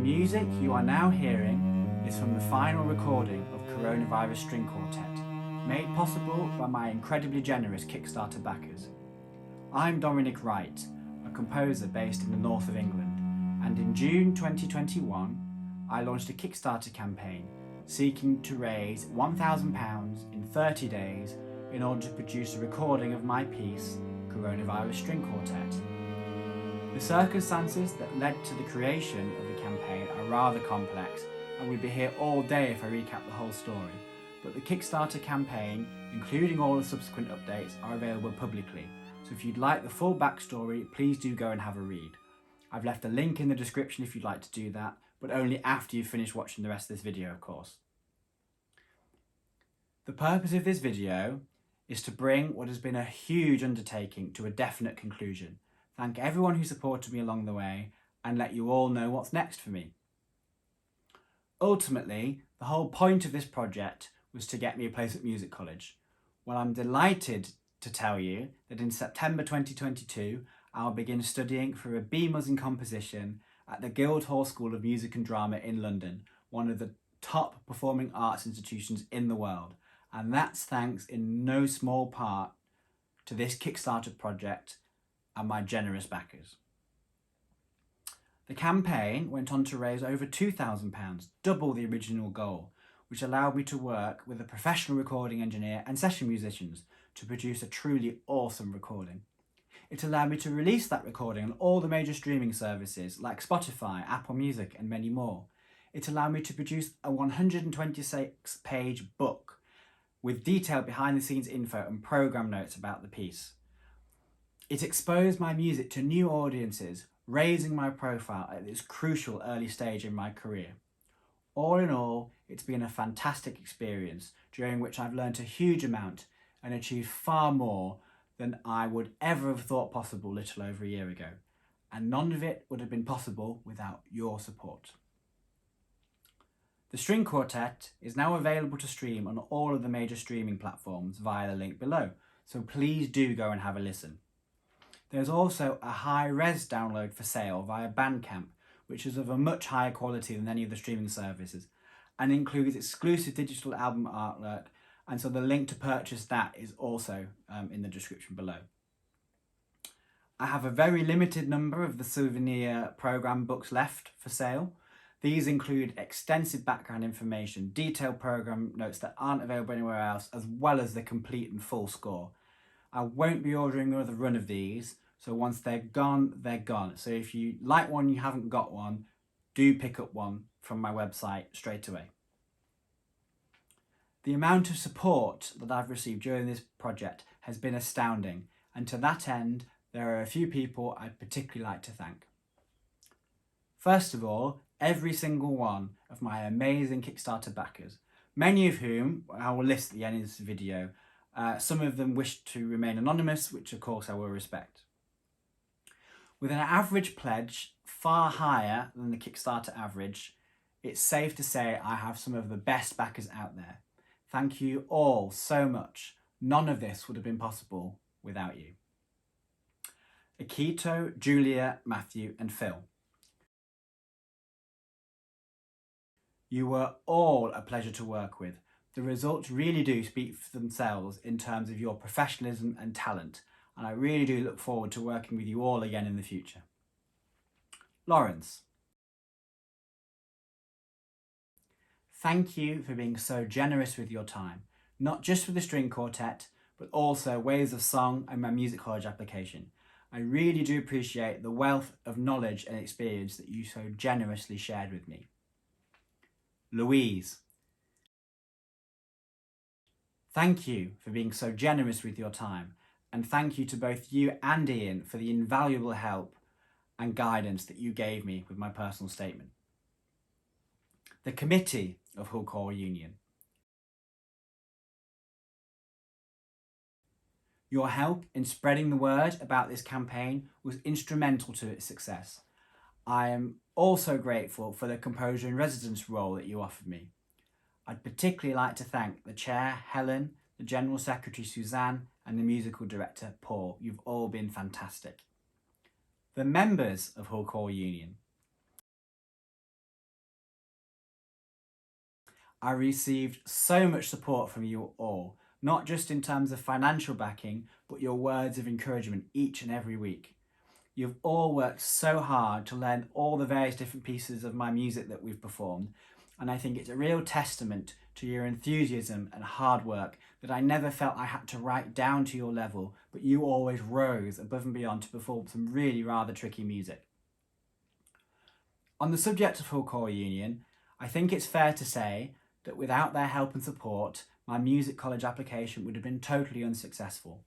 music you are now hearing is from the final recording of Coronavirus String Quartet, made possible by my incredibly generous Kickstarter backers. I'm Dominic Wright, a composer based in the north of England, and in June 2021 I launched a Kickstarter campaign seeking to raise £1,000 in 30 days in order to produce a recording of my piece, Coronavirus String Quartet. The circumstances that led to the creation of the campaign are rather complex, and we'd be here all day if I recap the whole story, but the Kickstarter campaign, including all the subsequent updates, are available publicly, so if you'd like the full backstory, please do go and have a read. I've left a link in the description if you'd like to do that, but only after you've finished watching the rest of this video, of course. The purpose of this video is to bring what has been a huge undertaking to a definite conclusion, thank everyone who supported me along the way, and let you all know what's next for me. Ultimately, the whole point of this project was to get me a place at music college. Well, I'm delighted to tell you that in September 2022, I'll begin studying for a BMus in composition at the Guildhall School of Music and Drama in London, one of the top performing arts institutions in the world. And that's thanks in no small part to this Kickstarter project and my generous backers. The campaign went on to raise over £2,000, double the original goal, which allowed me to work with a professional recording engineer and session musicians to produce a truly awesome recording. It allowed me to release that recording on all the major streaming services like Spotify, Apple Music and many more. It allowed me to produce a 126-page book with detailed behind-the-scenes info and program notes about the piece. It exposed my music to new audiences, raising my profile at this crucial early stage in my career. All in all, it's been a fantastic experience during which I've learned a huge amount and achieved far more than I would ever have thought possible little over a year ago. And none of it would have been possible without your support. The String Quartet is now available to stream on all of the major streaming platforms via the link below, so please do go and have a listen. There's also a high-res download for sale via Bandcamp, which is of a much higher quality than any of the streaming services, and includes exclusive digital album artwork, and so the link to purchase that is also in the description below. I have a very limited number of the souvenir program books left for sale. These include extensive background information, detailed program notes that aren't available anywhere else, as well as the complete and full score. I won't be ordering another run of these, so once they're gone, they're gone. So if you like one, you haven't got one, do pick up one from my website straight away. The amount of support that I've received during this project has been astounding, and to that end, there are a few people I'd particularly like to thank. First of all, every single one of my amazing Kickstarter backers, many of whom I will list at the end of this video. Some of them wish to remain anonymous, which of course I will respect. With an average pledge far higher than the Kickstarter average, it's safe to say I have some of the best backers out there. Thank you all so much. None of this would have been possible without you. Akito, Julia, Matthew and Phil. You were all a pleasure to work with. The results really do speak for themselves in terms of your professionalism and talent, and I really do look forward to working with you all again in the future. Lawrence. Thank you for being so generous with your time, not just with the string quartet, but also Waves of Song and my music college application. I really do appreciate the wealth of knowledge and experience that you so generously shared with me. Louise. Thank you for being so generous with your time, and thank you to both you and Ian for the invaluable help and guidance that you gave me with my personal statement. The committee of Hull Core Union. Your help in spreading the word about this campaign was instrumental to its success. I am also grateful for the composer in residence role that you offered me. I'd particularly like to thank the chair, Helen, the general secretary, Suzanne, and the musical director, Paul. You've all been fantastic. The members of Hull Core Union. I received so much support from you all, not just in terms of financial backing, but your words of encouragement each and every week. You've all worked so hard to learn all the various different pieces of my music that we've performed, and I think it's a real testament to your enthusiasm and hard work that I never felt I had to write down to your level, but you always rose above and beyond to perform some really rather tricky music. On the subject of Hull Choir Union, I think it's fair to say that without their help and support, my music college application would have been totally unsuccessful.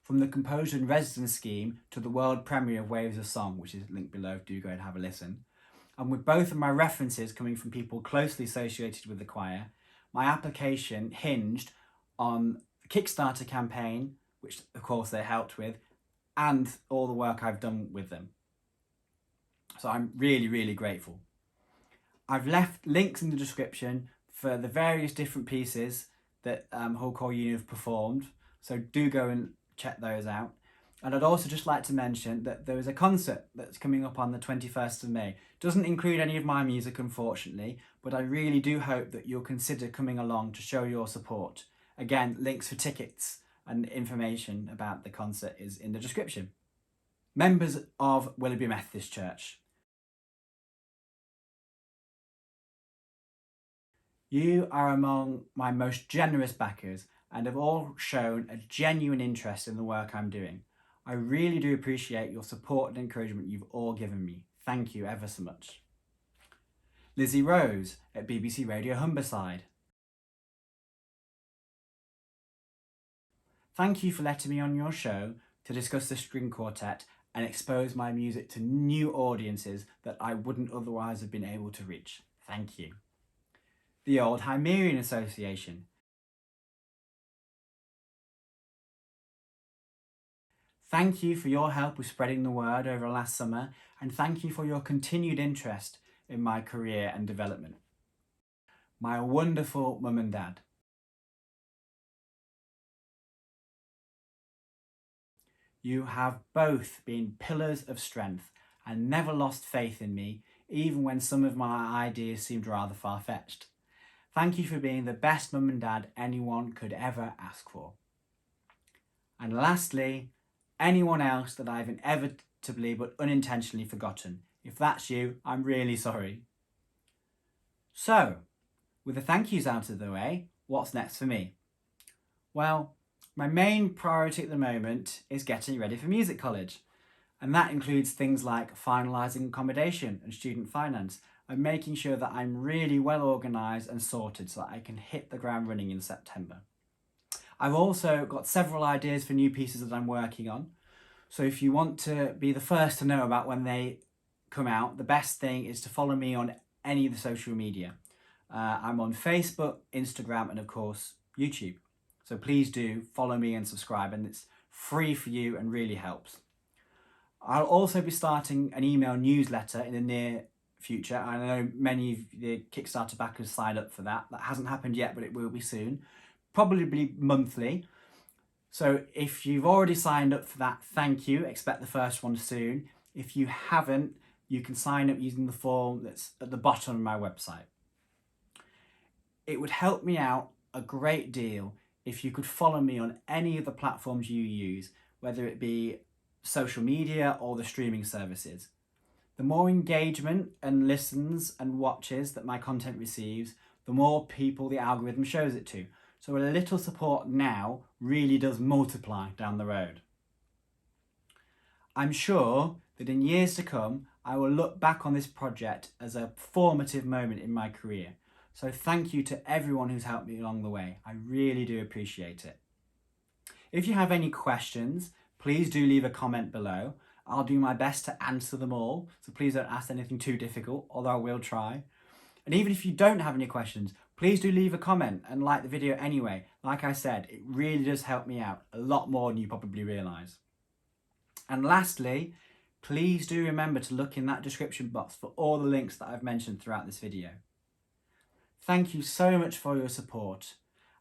From the composer and residence scheme to the world premiere of Waves of Song, which is linked below, do go and have a listen. And with both of my references coming from people closely associated with the choir, my application hinged on the Kickstarter campaign, which of course they helped with, and all the work I've done with them. So I'm really, really grateful. I've left links in the description for the various different pieces that Hull Choir Union have performed, so do go and check those out. And I'd also just like to mention that there is a concert that's coming up on the 21st of May. Doesn't include any of my music, unfortunately, but I really do hope that you'll consider coming along to show your support. Again, links for tickets and information about the concert is in the description. Members of Willoughby Methodist Church. You are among my most generous backers and have all shown a genuine interest in the work I'm doing. I really do appreciate your support and encouragement you've all given me. Thank you ever so much. Lizzie Rose at BBC Radio Humberside. Thank you for letting me on your show to discuss the string quartet and expose my music to new audiences that I wouldn't otherwise have been able to reach. Thank you. The Old Hymerian Association. Thank you for your help with spreading the word over last summer, and thank you for your continued interest in my career and development. My wonderful mum and dad. You have both been pillars of strength and never lost faith in me, even when some of my ideas seemed rather far-fetched. Thank you for being the best mum and dad anyone could ever ask for. And lastly, anyone else that I've inevitably but unintentionally forgotten. If that's you, I'm really sorry. So, with the thank yous out of the way, what's next for me? Well, my main priority at the moment is getting ready for music college. And that includes things like finalising accommodation and student finance and making sure that I'm really well organised and sorted so that I can hit the ground running in September. I've also got several ideas for new pieces that I'm working on. So if you want to be the first to know about when they come out, the best thing is to follow me on any of the social media. I'm on Facebook, Instagram, and of course, YouTube. So please do follow me and subscribe, and it's free for you and really helps. I'll also be starting an email newsletter in the near future. I know many of the Kickstarter backers signed up for that. That hasn't happened yet, but it will be soon. Probably monthly. So if you've already signed up for that, thank you. Expect the first one soon. If you haven't, you can sign up using the form that's at the bottom of my website. It would help me out a great deal if you could follow me on any of the platforms you use, whether it be social media or the streaming services. The more engagement and listens and watches that my content receives, the more people the algorithm shows it to. So a little support now really does multiply down the road. I'm sure that in years to come, I will look back on this project as a formative moment in my career. So thank you to everyone who's helped me along the way. I really do appreciate it. If you have any questions, please do leave a comment below. I'll do my best to answer them all, so please don't ask anything too difficult, although I will try. And even if you don't have any questions, please do leave a comment and like the video anyway. Like I said, it really does help me out a lot more than you probably realise. And lastly, please do remember to look in that description box for all the links that I've mentioned throughout this video. Thank you so much for your support,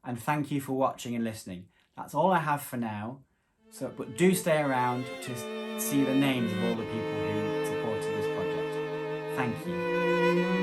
and thank you for watching and listening. That's all I have for now, but do stay around to see the names of all the people who supported this project. Thank you.